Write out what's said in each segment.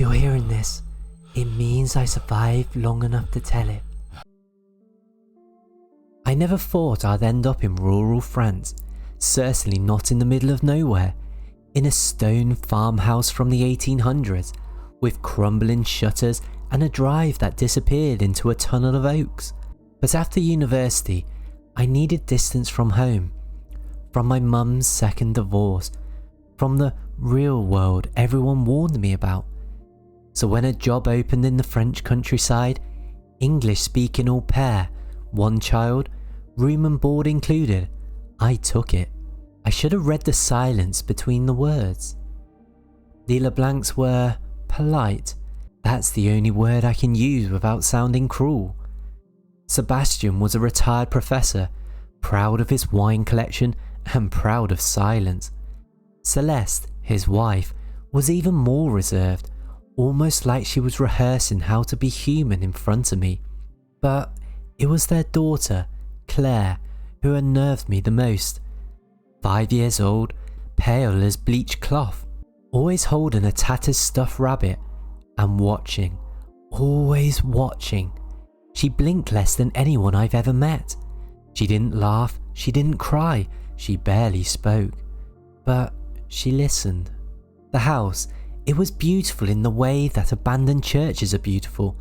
you're hearing this, it means I survived long enough to tell it. I never thought I'd end up in rural France, certainly not in the middle of nowhere, in a stone farmhouse from the 1800s, with crumbling shutters and a drive that disappeared into a tunnel of oaks. But after university, I needed distance from home, from my mum's second divorce, from the real world everyone warned me about. So when a job opened in the French countryside, English-speaking au pair, one child, room and board included, I took it. I should have read the silence between the words. The LeBlancs were polite. That's the only word I can use without sounding cruel. Sebastian was a retired professor, proud of his wine collection and proud of silence. Celeste, his wife, was even more reserved, almost like she was rehearsing how to be human in front of me. But it was their daughter, Claire, who unnerved me the most. 5 years old, pale as bleached cloth, always holding a tattered stuffed rabbit, and watching, always watching. She blinked less than anyone I've ever met. She didn't laugh, she didn't cry, she barely spoke. But she listened. The house, it was beautiful in the way that abandoned churches are beautiful.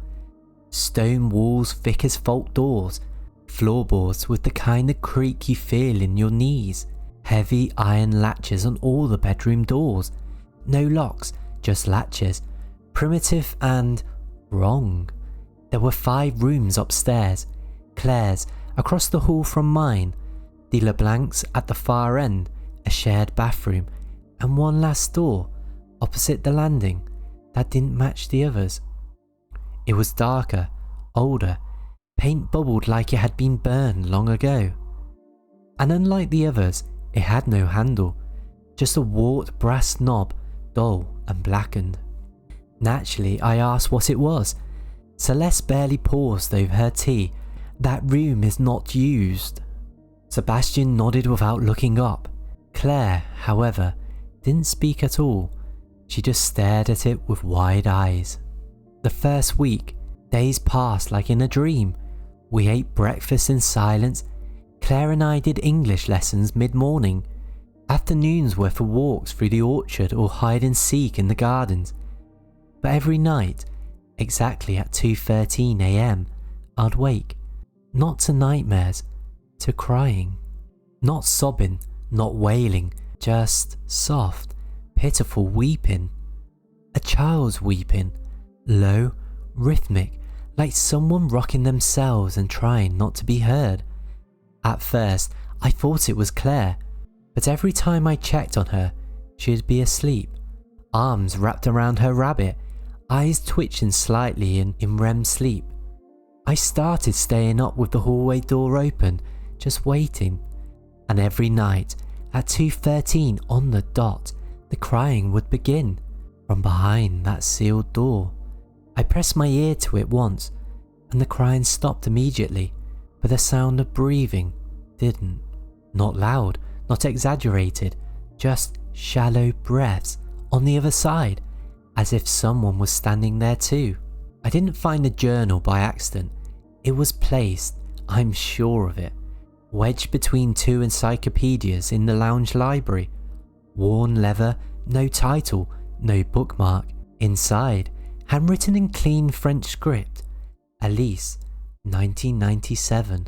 Stone walls thick as vault doors, floorboards with the kind of creak you feel in your knees, heavy iron latches on all the bedroom doors, no locks, just latches, primitive and wrong. There were 5 rooms upstairs, Claire's across the hall from mine, the LeBlancs at the far end, a shared bathroom, and one last door opposite the landing that didn't match the others. It was darker, older, paint bubbled like it had been burned long ago. And unlike the others, it had no handle, just a warped brass knob, dull and blackened. Naturally, I asked what it was. Celeste barely paused over her tea. That room is not used. Sebastian nodded without looking up. Claire, however, didn't speak at all. She just stared at it with wide eyes. The first week, days passed like in a dream. We ate breakfast in silence. Claire and I did English lessons mid-morning. Afternoons were for walks through the orchard or hide and seek in the gardens. But every night, exactly at 2:13 a.m, I'd wake, not to nightmares, to crying. Not sobbing, not wailing, just soft, pitiful weeping. A child's weeping, low, rhythmic, like someone rocking themselves and trying not to be heard. At first, I thought it was Claire, but every time I checked on her, she'd be asleep, arms wrapped around her rabbit, eyes twitching slightly in REM sleep. I started staying up with the hallway door open, just waiting, and every night at 2:13 on the dot, the crying would begin from behind that sealed door. I pressed my ear to it once, and the crying stopped immediately, but the sound of breathing didn't. Not loud, not exaggerated, just shallow breaths on the other side, as if someone was standing there too. I didn't find the journal by accident. It was placed, I'm sure of it, wedged between 2 encyclopedias in the lounge library. Worn leather, no title, no bookmark. Inside, handwritten in clean French script, Alice, 1997.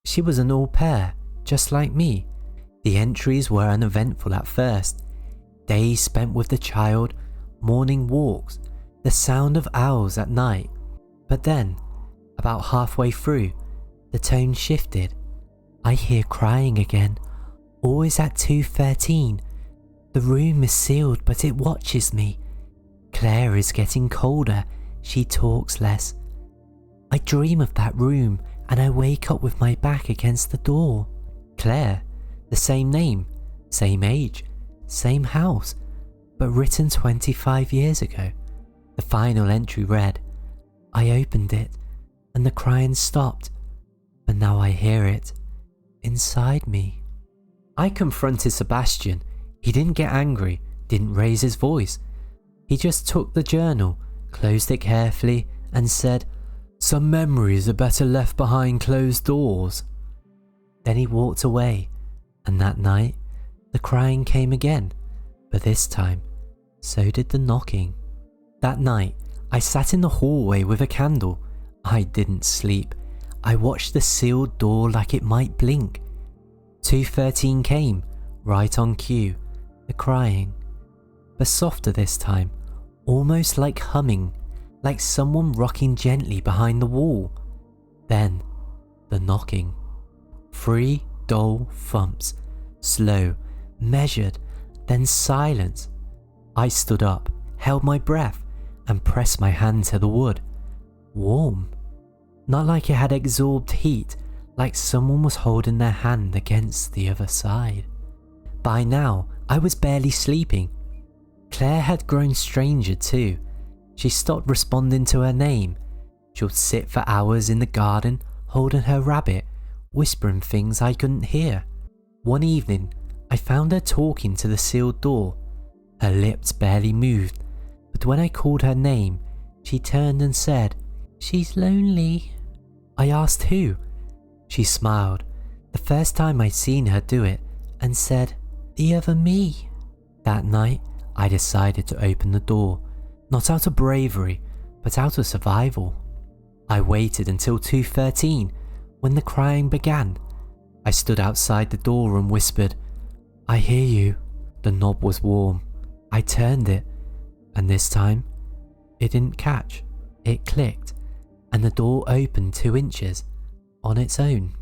She was an au pair, just like me. The entries were uneventful at first. Days spent with the child, morning walks, the sound of owls at night. But then, about halfway through, the tone shifted. I hear crying again, always at 2:13. The room is sealed, but it watches me. Claire is getting colder, she talks less. I dream of that room and I wake up with my back against the door. Claire, the same name, same age, same house, but written 25 years ago. The final entry read, I opened it and the crying stopped, but now I hear it inside me. I confronted Sebastian. He didn't get angry, didn't raise his voice. He just took the journal, closed it carefully, and said, "Some memories are better left behind closed doors." Then he walked away, and that night, the crying came again, but this time, so did the knocking. That night, I sat in the hallway with a candle. I didn't sleep. I watched the sealed door like it might blink. 2:13 came, right on cue, the crying. But softer this time, almost like humming, like someone rocking gently behind the wall. Then, the knocking. 3 dull thumps, slow, measured, then silence. I stood up, held my breath, and pressed my hand to the wood. Warm. Not like it had absorbed heat, like someone was holding their hand against the other side. By now, I was barely sleeping. Claire had grown stranger too. She stopped responding to her name. She would sit for hours in the garden, holding her rabbit, whispering things I couldn't hear. One evening, I found her talking to the sealed door. Her lips barely moved, but when I called her name, she turned and said, "She's lonely." I asked who. She smiled, the first time I'd seen her do it, and said, "The other me." That night, I decided to open the door, not out of bravery, but out of survival. I waited until 2:13, when the crying began. I stood outside the door and whispered, "I hear you." The knob was warm. I turned it, and this time, it didn't catch. It clicked, and the door opened 2 inches, on its own.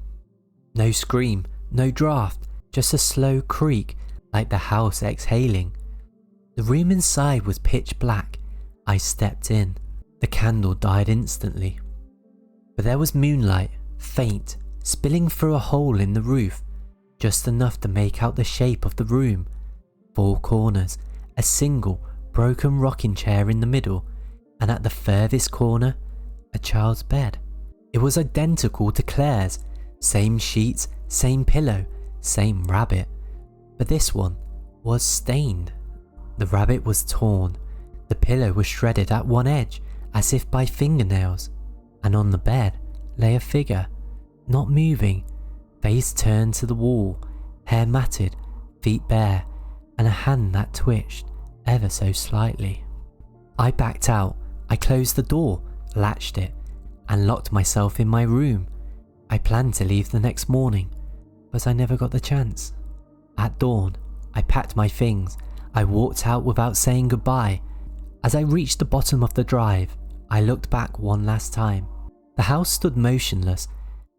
No scream, no draft, just a slow creak, like the house exhaling. The room inside was pitch black. I stepped in. The candle died instantly. But there was moonlight, faint, spilling through a hole in the roof, just enough to make out the shape of the room. 4 corners, a single, broken rocking chair in the middle, and at the furthest corner, a child's bed. It was identical to Claire's, same sheets, same pillow, same rabbit. But this one was stained. The rabbit was torn. The pillow was shredded at one edge, as if by fingernails. And on the bed lay a figure, not moving, face turned to the wall, hair matted, feet bare, and a hand that twitched ever so slightly. I backed out. I closed the door, latched it, and locked myself in my room. I planned to leave the next morning, but I never got the chance. At dawn, I packed my things. I walked out without saying goodbye. As I reached the bottom of the drive, I looked back one last time. The house stood motionless.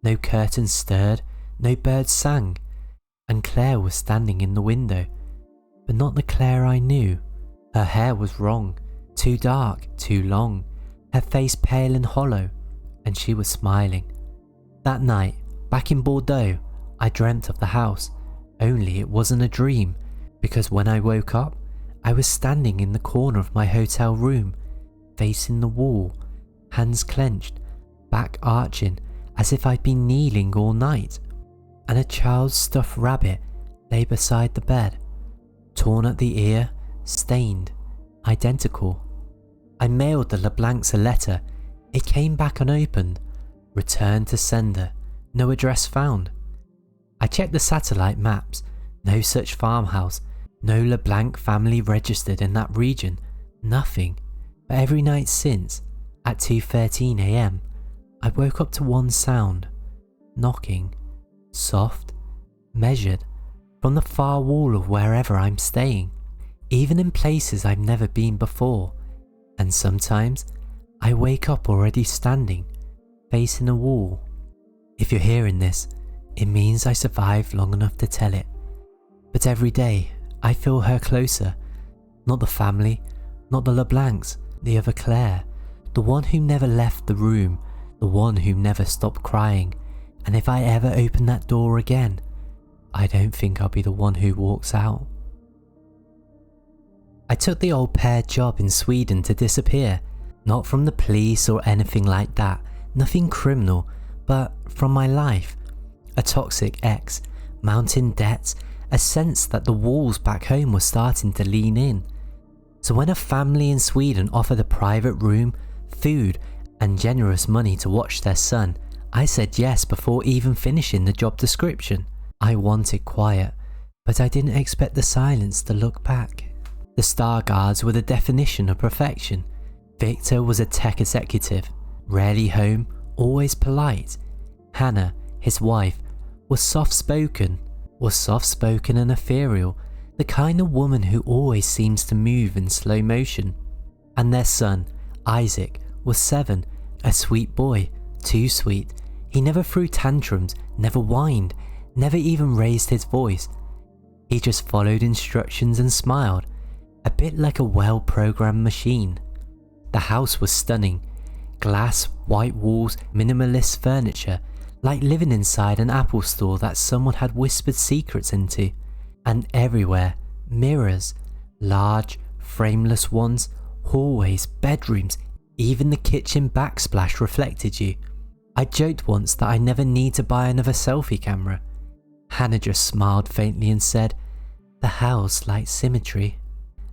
No curtains stirred, no birds sang, and Claire was standing in the window, but not the Claire I knew. Her hair was wrong, too dark, too long, her face pale and hollow, and she was smiling. That night, back in Bordeaux, I dreamt of the house, only it wasn't a dream, because when I woke up, I was standing in the corner of my hotel room, facing the wall, hands clenched, back arching as if I'd been kneeling all night, and a child's stuffed rabbit lay beside the bed, torn at the ear, stained, identical. I mailed the LeBlancs a letter. It came back unopened, returned to sender, no address found. I checked the satellite maps, no such farmhouse, no LeBlanc family registered in that region, nothing. But every night since, at 2:13 a.m, I woke up to one sound, knocking, soft, measured, from the far wall of wherever I'm staying, even in places I've never been before, and sometimes I wake up already standing, facing a wall. If you're hearing this, it means I survived long enough to tell it. But every day, I feel her closer. Not the family, not the LeBlancs, the other Claire, the one who never left the room, the one who never stopped crying, and if I ever open that door again, I don't think I'll be the one who walks out. I took the old pair job in Sweden to disappear, not from the police or anything like that, nothing criminal, but from my life. A toxic ex, mounting debts, a sense that the walls back home were starting to lean in. So when a family in Sweden offered a private room, food, and generous money to watch their son, I said yes before even finishing the job description. I wanted quiet, but I didn't expect the silence to look back. The star guards were the definition of perfection. Victor was a tech executive, rarely home, always polite. Hannah, his wife, was soft-spoken and ethereal, the kind of woman who always seems to move in slow motion. And their son, Isaac, was 7, a sweet boy, too sweet. He never threw tantrums, never whined, never even raised his voice. He just followed instructions and smiled, a bit like a well-programmed machine. The house was stunning. Glass, white walls, minimalist furniture, like living inside an Apple store that someone had whispered secrets into. And everywhere, mirrors, large, frameless ones, hallways, bedrooms, even the kitchen backsplash reflected you. I joked once that I never need to buy another selfie camera. Hannah just smiled faintly and said, "The house likes symmetry."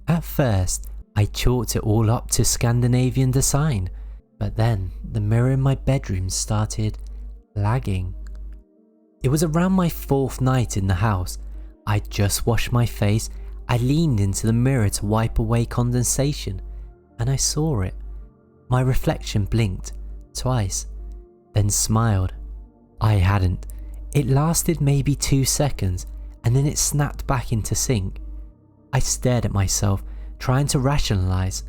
At first, I chalked it all up to Scandinavian design, but then the mirror in my bedroom started lagging. It was around my 4th night in the house. I'd just washed my face. I leaned into the mirror to wipe away condensation, and I saw it. My reflection blinked twice, then smiled. I hadn't. It lasted maybe 2 seconds, and then it snapped back into sync. I stared at myself, trying to rationalize.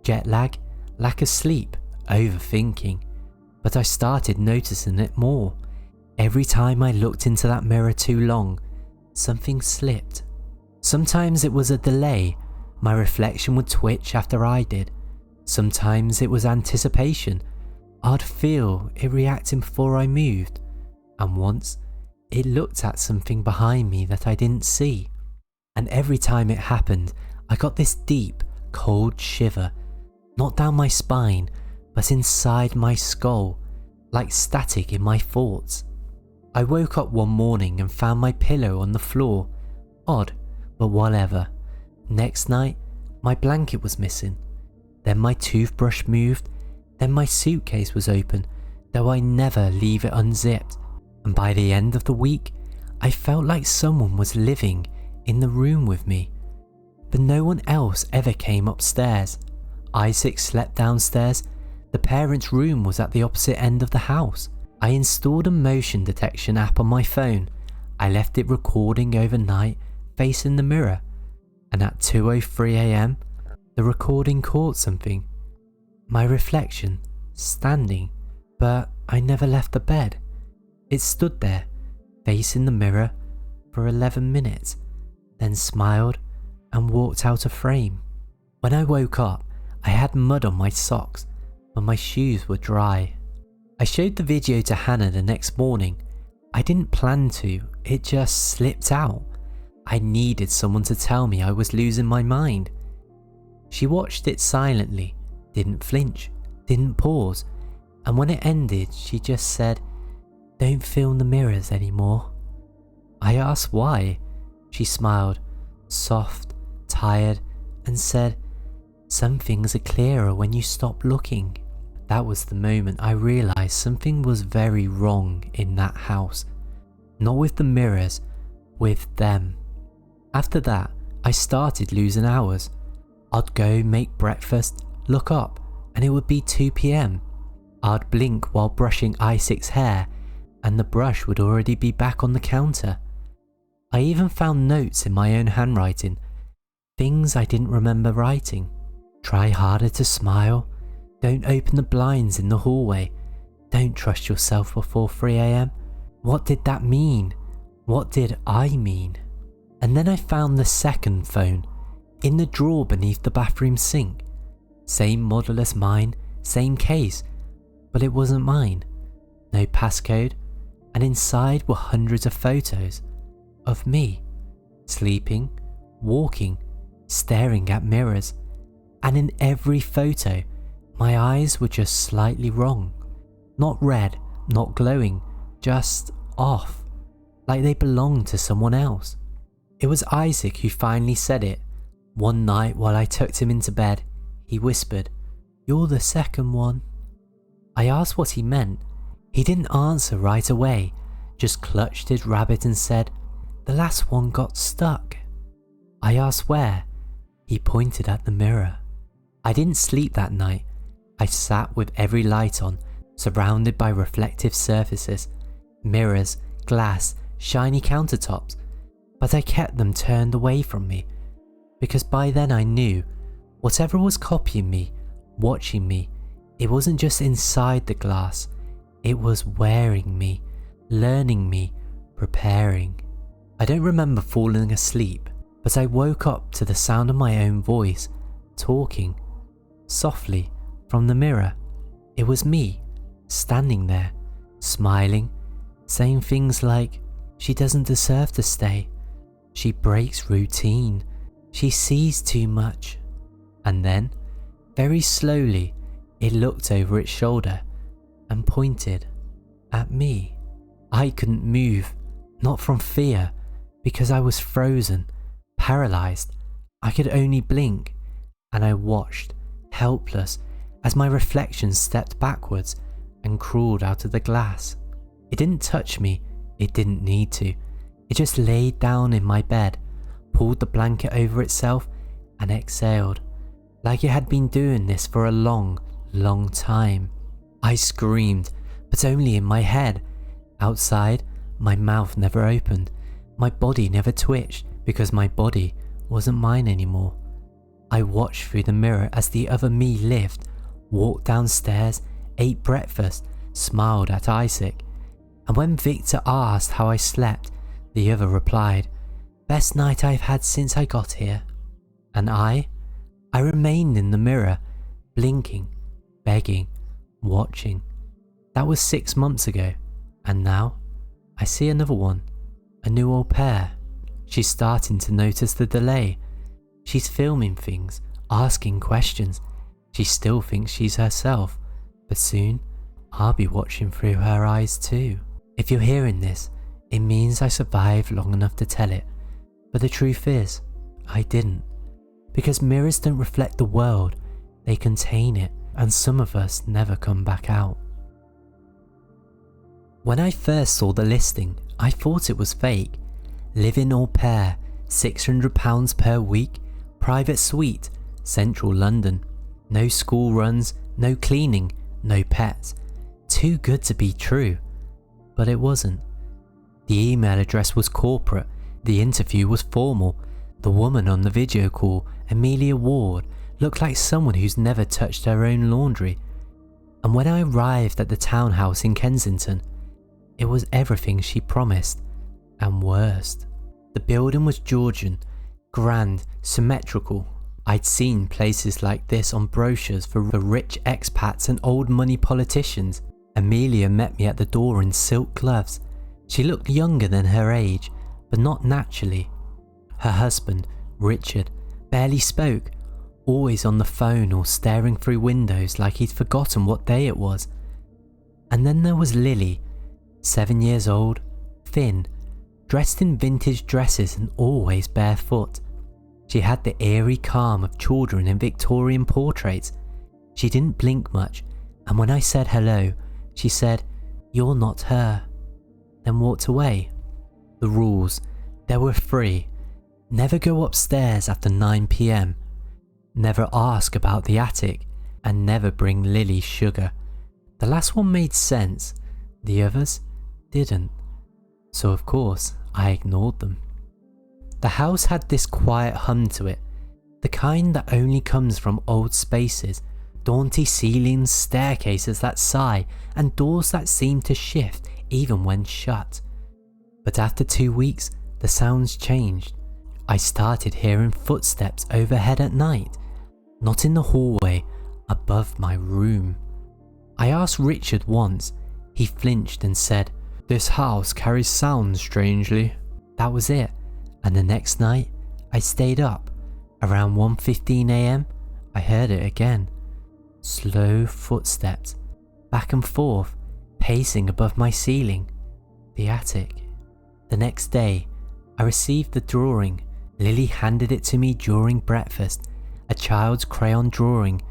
Jet lag, lack of sleep, overthinking. But I started noticing it more. Every time I looked into that mirror too long, something slipped. Sometimes it was a delay. My reflection would twitch after I did. Sometimes it was anticipation. I'd feel it reacting before I moved. And once, it looked at something behind me that I didn't see. And every time it happened, I got this deep, cold shiver, not down my spine, but inside my skull, like static in my thoughts. I woke up one morning and found my pillow on the floor. Odd, but whatever. Next night, my blanket was missing. Then my toothbrush moved. Then my suitcase was open, though I never leave it unzipped. And by the end of the week, I felt like someone was living in the room with me. But no one else ever came upstairs. Isaac slept downstairs. The parents' room was at the opposite end of the house. I installed a motion detection app on my phone. I left it recording overnight, facing the mirror. And at 2:03 AM, the recording caught something. My reflection, standing, but I never left the bed. It stood there, facing the mirror, for 11 minutes, then smiled and walked out of frame. When I woke up, I had mud on my socks, but my shoes were dry. I showed the video to Hannah the next morning. I didn't plan to, it just slipped out. I needed someone to tell me I was losing my mind. She watched it silently, didn't flinch, didn't pause, and when it ended, she just said, "Don't film the mirrors anymore." I asked why. She smiled, soft, tired, and said, "Some things are clearer when you stop looking." That was the moment I realized something was very wrong in that house. Not with the mirrors, with them. After that, I started losing hours. I'd go make breakfast, look up, and it would be 2 PM. I'd blink while brushing Isaac's hair, and the brush would already be back on the counter. I even found notes in my own handwriting, things I didn't remember writing. Try harder to smile. Don't open the blinds in the hallway. Don't trust yourself before 3 AM. What did that mean? What did I mean? And then I found the second phone, in the drawer beneath the bathroom sink. Same model as mine, same case, but it wasn't mine. No passcode, and inside were hundreds of photos of me, sleeping, walking, staring at mirrors. And in every photo, my eyes were just slightly wrong. Not red, not glowing, just off, like they belonged to someone else. It was Isaac who finally said it. One night while I tucked him into bed, he whispered, "You're the second one." I asked what he meant. He didn't answer right away, just clutched his rabbit and said, "The last one got stuck." I asked where. He pointed at the mirror. I didn't sleep that night. I sat with every light on, surrounded by reflective surfaces, mirrors, glass, shiny countertops, but I kept them turned away from me, because by then I knew whatever was copying me, watching me, it wasn't just inside the glass, it was wearing me, learning me, preparing. I don't remember falling asleep, but I woke up to the sound of my own voice, talking, softly, from the mirror. It was me, standing there, smiling, saying things like, "She doesn't deserve to stay. She breaks routine. She sees too much." And then, very slowly, it looked over its shoulder and pointed at me. I couldn't move, not from fear, because I was frozen, paralyzed. I could only blink, and I watched, helpless, as my reflection stepped backwards and crawled out of the glass. It didn't touch me, it didn't need to. It just laid down in my bed, pulled the blanket over itself, and exhaled, like it had been doing this for a long, long time. I screamed, but only in my head. Outside, my mouth never opened. My body never twitched, because my body wasn't mine anymore. I watched through the mirror as the other me lived, walked downstairs, ate breakfast, smiled at Isaac. And when Victor asked how I slept, the other replied, "Best night I've had since I got here." And I remained in the mirror, blinking, begging, watching. That was 6 months ago, and now I see another one, a new au pair. She's starting to notice the delay. She's filming things, asking questions. She still thinks she's herself, but soon I'll be watching through her eyes too. If you're hearing this, it means I survived long enough to tell it, but the truth is, I didn't. Because mirrors don't reflect the world, they contain it, and some of us never come back out. When I first saw the listing, I thought it was fake. Live-in au pair, £600 per week, private suite, central London. No school runs, no cleaning, no pets. Too good to be true. But it wasn't. The email address was corporate, the interview was formal. The woman on the video call, Amelia Ward, looked like someone who's never touched her own laundry. And when I arrived at the townhouse in Kensington, it was everything she promised, and worse. The building was Georgian, grand, symmetrical. I'd seen places like this on brochures for rich expats and old money politicians. Amelia met me at the door in silk gloves. She looked younger than her age, but not naturally. Her husband, Richard, barely spoke, always on the phone or staring through windows like he'd forgotten what day it was. And then there was Lily, 7 years old, thin, dressed in vintage dresses and always barefoot. She had the eerie calm of children in Victorian portraits. She didn't blink much, and when I said hello, she said, "You're not her," then walked away. The rules, there were 3. Never go upstairs after 9 PM. Never ask about the attic, and never bring Lily sugar. The last one made sense, the others didn't. So of course, I ignored them. The house had this quiet hum to it, the kind that only comes from old spaces, daunty ceilings, staircases that sigh, and doors that seem to shift even when shut. But after 2 weeks, the sounds changed. I started hearing footsteps overhead at night, not in the hallway, above my room. I asked Richard once. He flinched and said, "This house carries sounds strangely." That was it, and the next night, I stayed up. Around 1:15 AM, I heard it again. Slow footsteps, back and forth, pacing above my ceiling, the attic. The next day, I received the drawing. Lily handed it to me during breakfast, a child's crayon drawing,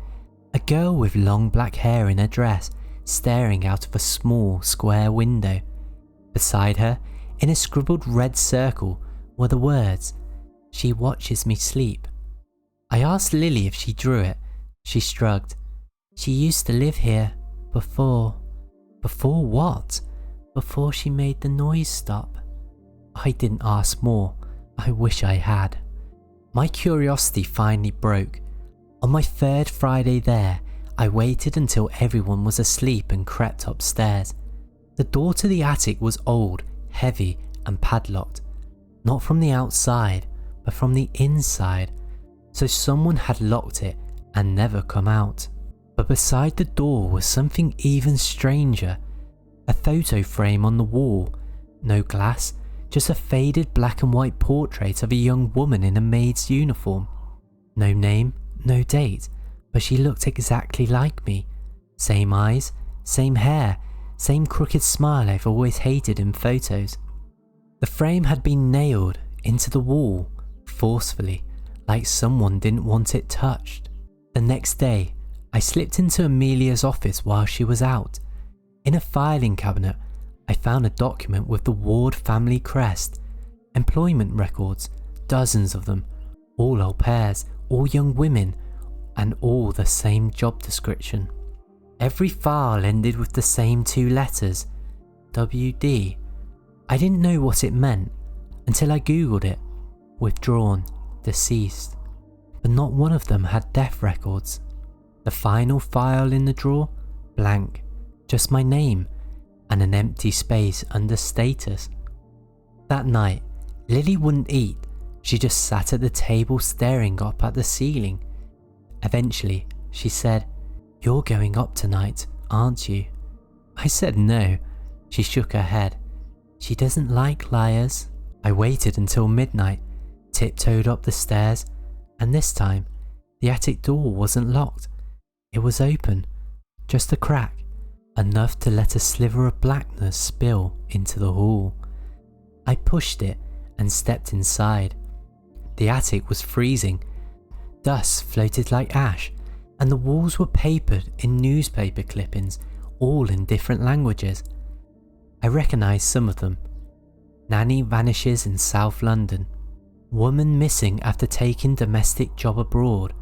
a girl with long black hair in a dress staring out of a small square window. Beside her, in a scribbled red circle, were the words, "She watches me sleep." I asked Lily if she drew it. She shrugged. "She used to live here, before." Before what? Before she made the noise stop. I didn't ask more. I wish I had. My curiosity finally broke. On my third Friday there, I waited until everyone was asleep and crept upstairs. The door to the attic was old, heavy, and padlocked. Not from the outside, but from the inside. So someone had locked it and never come out. But beside the door was something even stranger. A photo frame on the wall. No glass, just a faded black and white portrait of a young woman in a maid's uniform. No name, no date, but she looked exactly like me. Same eyes, same hair, same crooked smile I've always hated in photos. The frame had been nailed into the wall, forcefully, like someone didn't want it touched. The next day, I slipped into Amelia's office while she was out. In a filing cabinet, I found a document with the Ward family crest, employment records, dozens of them, all au pairs, all young women, and all the same job description. Every file ended with the same two letters, WD. I didn't know what it meant until I googled it. Withdrawn, deceased. But not one of them had death records. The final file in the drawer, blank, just my name and an empty space under status. That night, Lily wouldn't eat. She just sat at the table staring up at the ceiling. Eventually, she said, "You're going up tonight, aren't you?" I said no. She shook her head. She doesn't like liars. I waited until midnight, tiptoed up the stairs, and this time, the attic door wasn't locked. It was open, just a crack, enough to let a sliver of blackness spill into the hall. I pushed it and stepped inside. The attic was freezing. Dust floated like ash, and the walls were papered in newspaper clippings, all in different languages. I recognised some of them. Nanny vanishes in South London. Woman missing after taking domestic job abroad.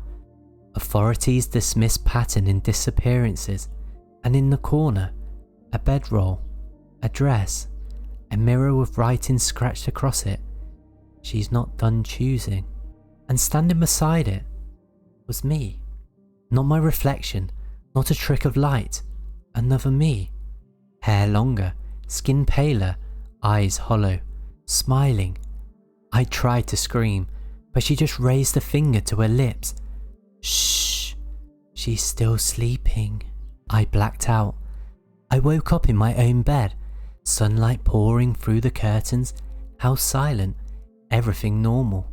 Authorities dismiss pattern in disappearances. And in the corner, a bedroll, a dress, a mirror with writing scratched across it. She's not done choosing. And standing beside it was me. Not my reflection, not a trick of light. Another me. Hair longer, skin paler, eyes hollow, smiling. I tried to scream, but she just raised a finger to her lips. Shh, she's still sleeping. I blacked out. I woke up in my own bed, sunlight pouring through the curtains, house silent, everything normal.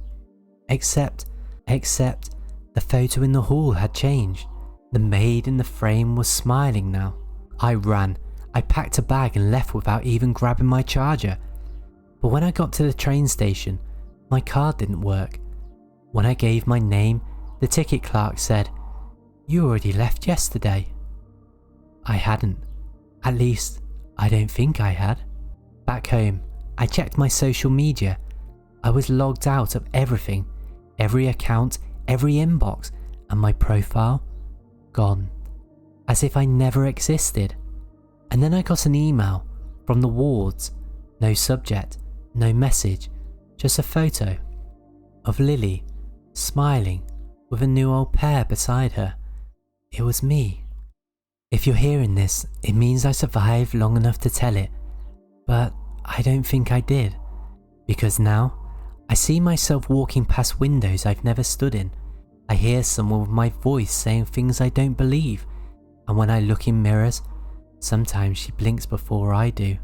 Except the photo in the hall had changed. The maid in the frame was smiling now. I ran. I packed a bag and left without even grabbing my charger. But when I got to the train station, my card didn't work. When I gave my name, the ticket clerk said, "You already left yesterday." I hadn't. At least, I don't think I had. Back home, I checked my social media. I was logged out of everything, every account, every inbox, and my profile, gone. As if I never existed. And then I got an email from the wards. No subject, no message, just a photo of Lily, smiling, with a new au pair beside her. It was me. If you're hearing this, it means I survived long enough to tell it, but I don't think I did, because now I see myself walking past windows I've never stood in. I hear someone with my voice saying things I don't believe, and when I look in mirrors, sometimes she blinks before I do.